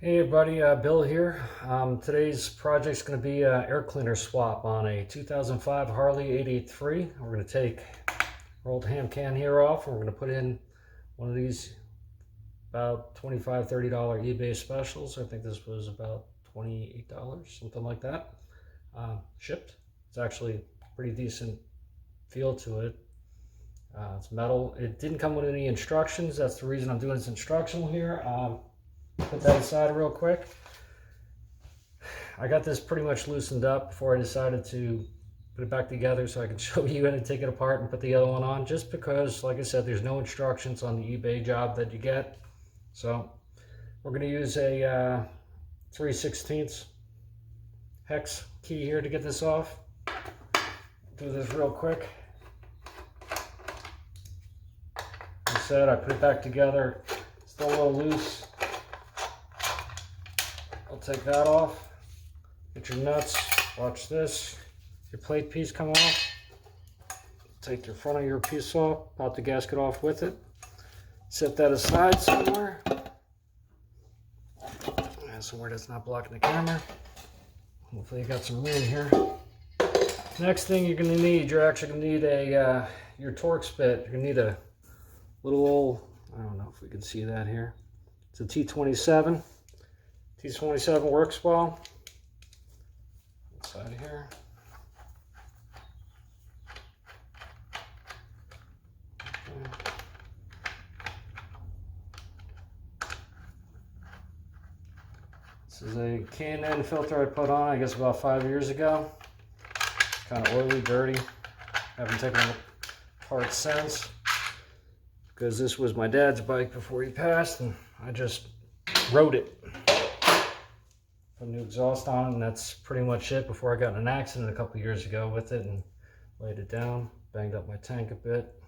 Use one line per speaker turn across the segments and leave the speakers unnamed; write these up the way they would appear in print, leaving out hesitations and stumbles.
Hey everybody, Bill here. Today's project is going to be an air cleaner swap on a 2005 Harley 883. We're going to take our old ham can here off and we're going to put in one of these about $25, $30 eBay specials. I think this was about $28, something like that, shipped. It's actually a pretty decent feel to it. It's metal. It didn't come with any instructions. That's the reason I'm doing this instructional here. Put that aside real quick. I got this pretty much loosened up before I decided to put it back together so I can show you and take it apart and put the other one on, just because, like I said, there's no instructions on the eBay job that you get. So we're going to use a 3/16 hex key here to get this off. Do this real quick. Like I said, I put it back together. Still a little loose. I'll take that off. Get your nuts. Watch this. Your plate piece come off. Take your front of your piece off. Pop the gasket off with it. Set that aside somewhere. Somewhere that's not blocking the camera. Hopefully you got some room here. Next thing you're going to need, you're actually going to need a your torque spit. You're going to need a little old, I don't know if we can see that here. It's a T27. T27 works well. Inside here. Okay. This is a K&N filter I put on, I guess about 5 years ago. Kind of oily, dirty. Haven't taken it apart since, because this was my dad's bike before he passed, and I just rode it. Put a new exhaust on, and that's pretty much it. Before I got in an accident a couple years ago with it and laid it down, banged up my tank a bit,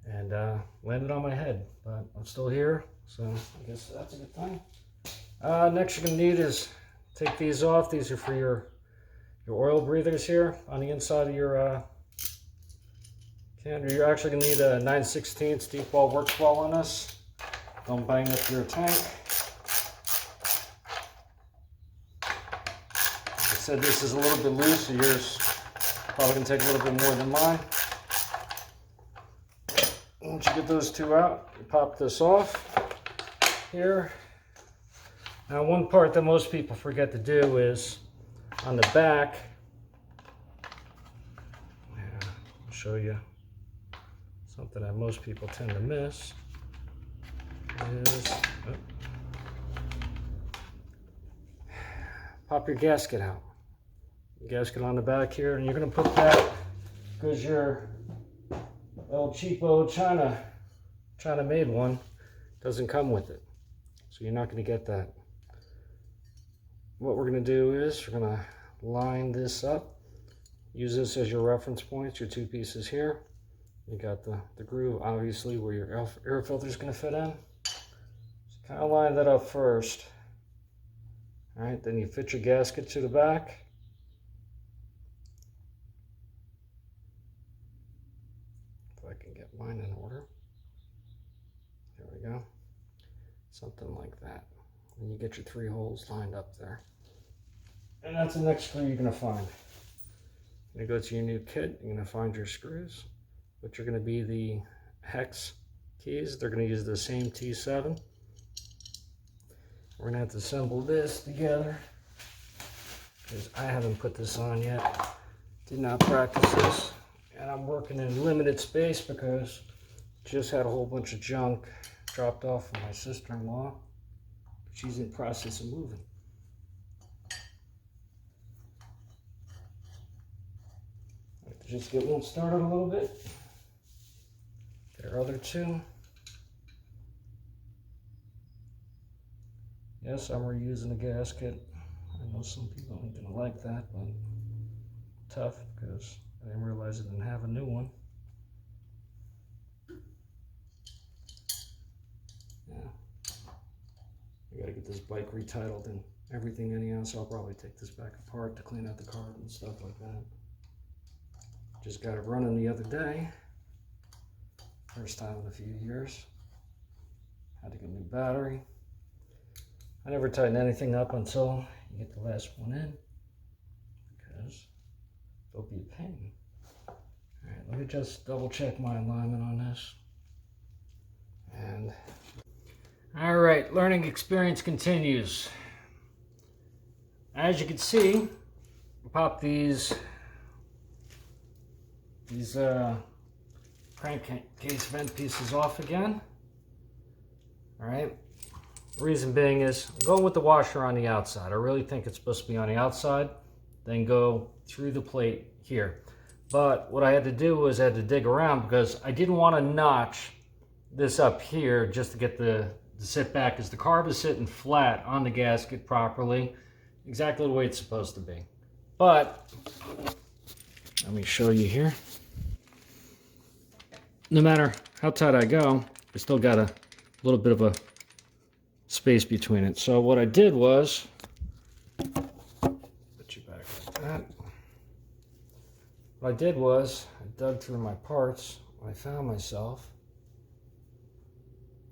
and landed on my head. But I'm still here, so I guess that's a good thing. Next you're going to need is take these off. These are for your oil breathers here on the inside of your can. You're actually going to need a 9/16 deep wall works well on this. Don't bang up your tank. I said this is a little bit loose, so yours probably going to take a little bit more than mine. Once you get those two out, you pop this off here. Now, one part that most people forget to do is on the back. Yeah, I'll show you something that most people tend to miss. Is pop your gasket out. Gasket on the back here, and you're going to put that because your old cheapo China made one doesn't come with it, so you're not going to get that. What we're going to do is we're going to line this up. Use this as your reference points, your two pieces here. You got the groove, obviously, where your air filter is going to fit in. So kind of line that up first. All right, then you fit your gasket to the back. If I can get mine in order. There we go. Something like that. And you get your 3 holes lined up there. And that's the next screw you're going to find. You're going to go to your new kit. You're going to find your screws, which are going to be the hex keys. They're going to use the same T7. We're going to have to assemble this together, because I haven't put this on yet. Did not practice this. And I'm working in limited space because just had a whole bunch of junk dropped off from my sister-in-law. She's in the process of moving. Just get one started a little bit. Get our other two. Yes, I'm reusing a gasket. I know some people aren't going to like that, but tough, because I didn't realize I didn't have a new one. Yeah. I got to get this bike retitled and everything anyhow, so I'll probably take this back apart to clean out the card and stuff like that. Just got it running the other day. First time in a few years. Had to get a new battery. I never tighten anything up until you get the last one in, because they'll be a pain. All right, let me just double check my alignment on this. And all right, learning experience continues. As you can see, pop these crankcase vent pieces off again. All right. The reason being is I'm going with the washer on the outside. I really think it's supposed to be on the outside, then go through the plate here. But what I had to do was I had to dig around because I didn't want to notch this up here just to get the sit back, because the carb is sitting flat on the gasket properly, exactly the way it's supposed to be. But let me show you here. No matter how tight I go, I still got a little bit of a space between it. So what I did was, put you back like that. What I did was I dug through my parts. I found myself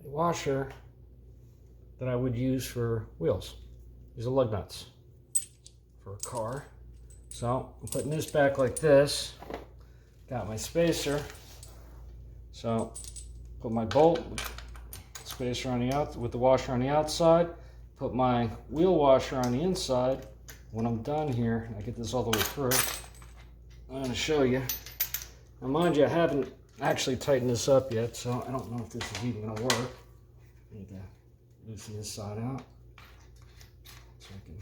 a washer that I would use for wheels. These are lug nuts for a car. So I'm putting this back like this. Got my spacer. So put my bolt spacer on the out with the washer on the outside. Put my wheel washer on the inside. When I'm done here, I get this all the way through. I'm going to show you. Now, mind you, I haven't actually tightened this up yet, so I don't know if this is even going to work. I need to loosen this side out so I can.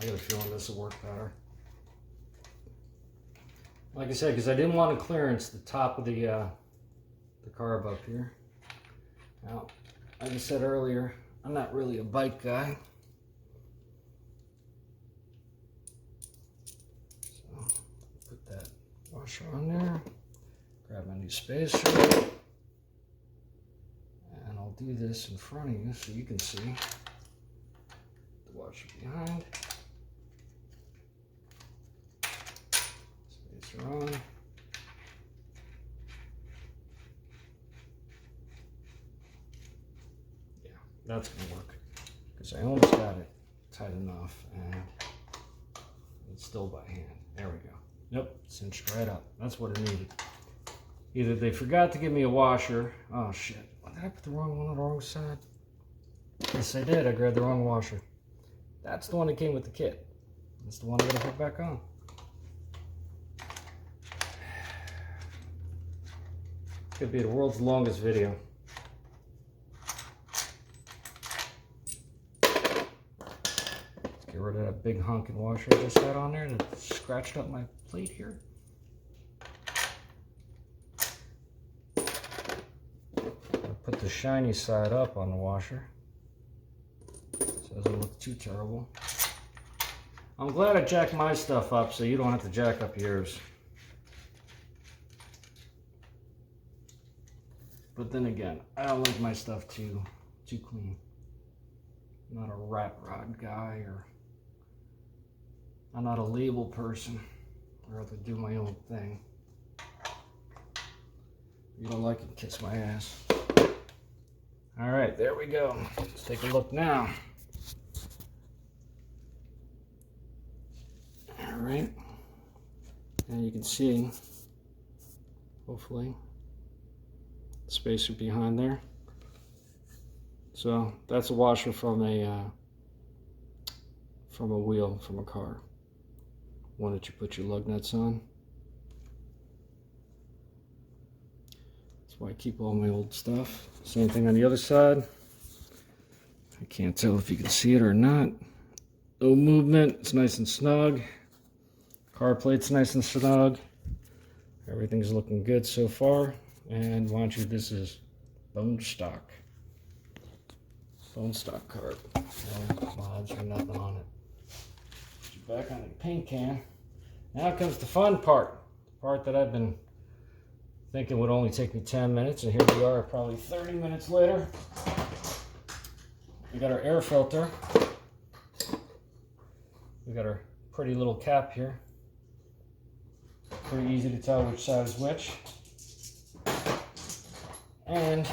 I got a feeling this will work better. Like I said, because I didn't want to clearance the top of the carb up here. Now, like I said earlier, I'm not really a bike guy. So, put that washer on there. Grab my new spacer. And I'll do this in front of you so you can see the washer behind. On. Yeah, that's gonna work because I almost got it tight enough and it's still by hand. There we go. Nope, cinched right up. That's what it needed. Either they forgot to give me a washer. Oh shit, did I put the wrong one on the wrong side? Yes, I did. I grabbed the wrong washer. That's the one that came with the kit. That's the one I gotta put back on. Could be the world's longest video. Let's get rid of that big honking washer I just had on there that scratched up my plate here. I'll put the shiny side up on the washer so it doesn't look too terrible. I'm glad I jacked my stuff up so you don't have to jack up yours. But then again, I don't like my stuff too clean. I'm not a rat rod guy, or I'm not a label person. I'd rather do my own thing. If you don't like it, kiss my ass. All right, there we go. Let's take a look now. All right, and you can see, hopefully, spacer behind there. So that's a washer from a wheel from a car. One that you put your lug nuts on. That's why I keep all my old stuff. Same thing on the other side. I can't tell if you can see it or not. No movement. It's nice and snug. Car plate's nice and snug. Everything's looking good so far. And mind you, this is bone stock. Bone stock carb. No mods or nothing on it. Put you back on the paint can. Now comes the fun part. The part that I've been thinking would only take me 10 minutes, and here we are probably 30 minutes later. We got our air filter. We got our pretty little cap here. Pretty easy to tell which side is which. And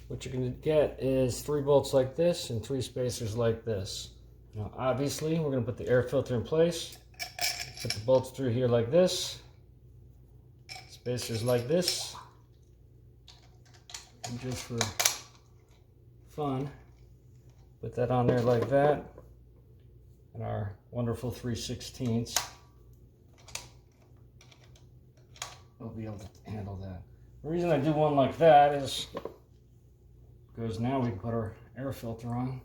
what you're going to get is 3 bolts like this and 3 spacers like this. Now obviously we're going to put the air filter in place, put the bolts through here like this, spacers like this, and just for fun, put that on there like that, and our wonderful 3/16 will be able to handle that. The reason I do one like that is because now we can put our air filter on.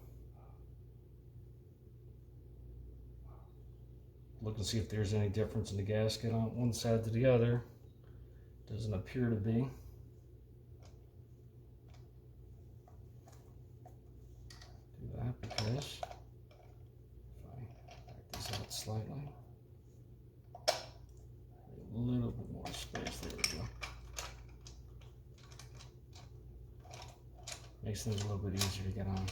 Look and see if there's any difference in the gasket on one side to the other. Doesn't appear to be. Do that because if I back this out slightly, a little bit more space. There we go. Makes things a little bit easier to get on.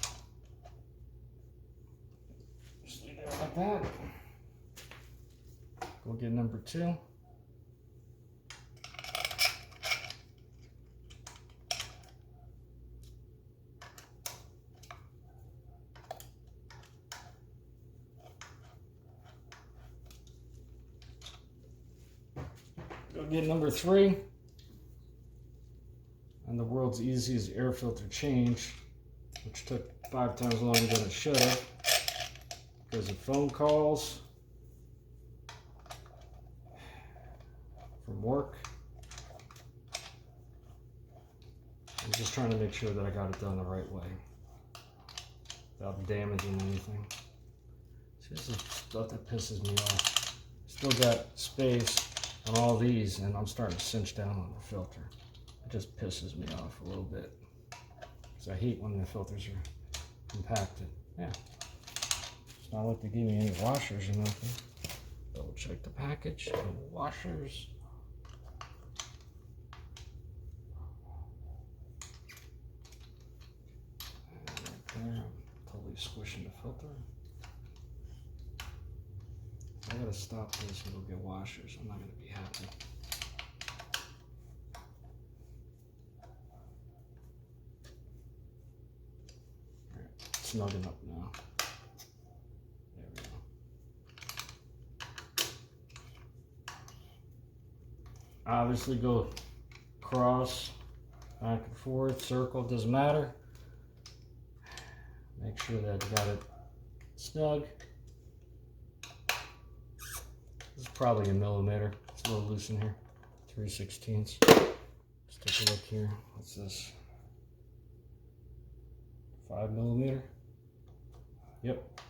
Just leave it like that. Go get number 2. Go get number 3. And the world's easiest air filter change, which took 5 times longer than it should have because of phone calls from work. I'm just trying to make sure that I got it done the right way without damaging anything. See, this is stuff that pisses me off. Still got space on all these and I'm starting to cinch down on the filter. It just pisses me off a little bit because I hate when the filters are compacted. Yeah, it's not like they give me any washers or nothing. Double check the package. No washers. And right there, I'm totally squishing the filter. I gotta stop this and go get washers. I'm not gonna be happy. Snugging up now. There we go. Obviously go cross, back and forth, circle, doesn't matter. Make sure that you got it snug. This is probably a millimeter. It's a little loose in here. 3/16. Let's take a look here. What's this? 5 millimeter. Yep,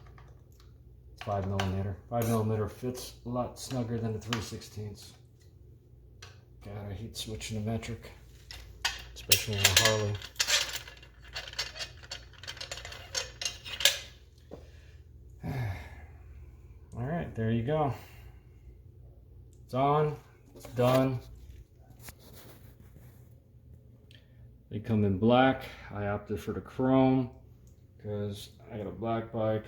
5 millimeter. 5 millimeter fits a lot snugger than the 3/16. God, I hate switching to metric, especially on a Harley. All right, there you go. It's on. It's done. They come in black. I opted for the chrome because I got a black bike,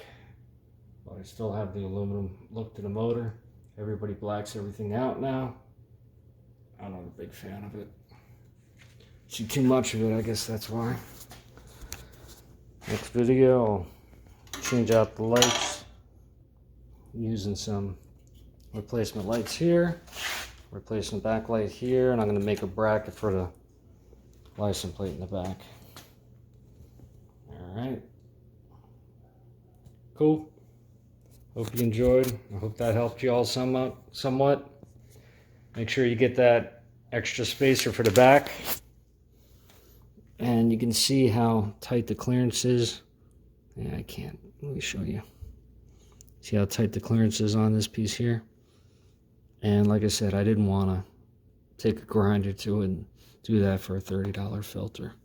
but I still have the aluminum look to the motor. Everybody blacks everything out now. I'm not a big fan of it. See too much of it, I guess that's why. Next video, I'll change out the lights using some replacement lights here, replacing the backlight here, and I'm going to make a bracket for the license plate in the back. Alright. Cool. Hope you enjoyed. I hope that helped you all somewhat. Make sure you get that extra spacer for the back. And you can see how tight the clearance is. Yeah, I can't. Let me show you. See how tight the clearance is on this piece here? And like I said, I didn't want to take a grinder to it and do that for a $30 filter.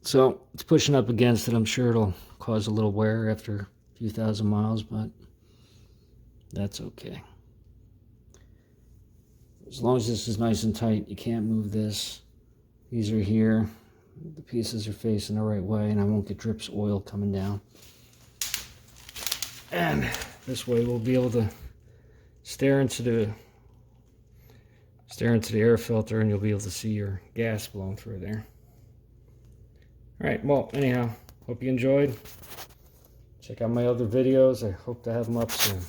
So it's pushing up against it. I'm sure it'll cause a little wear after a few thousand miles, but that's okay. As long as this is nice and tight, you can't move this. These are here. The pieces are facing the right way, and I won't get drips of oil coming down. And this way we'll be able to stare into stare into the air filter and you'll be able to see your gas blowing through there. Alright, well, anyhow, hope you enjoyed. Check out my other videos. I hope to have them up soon.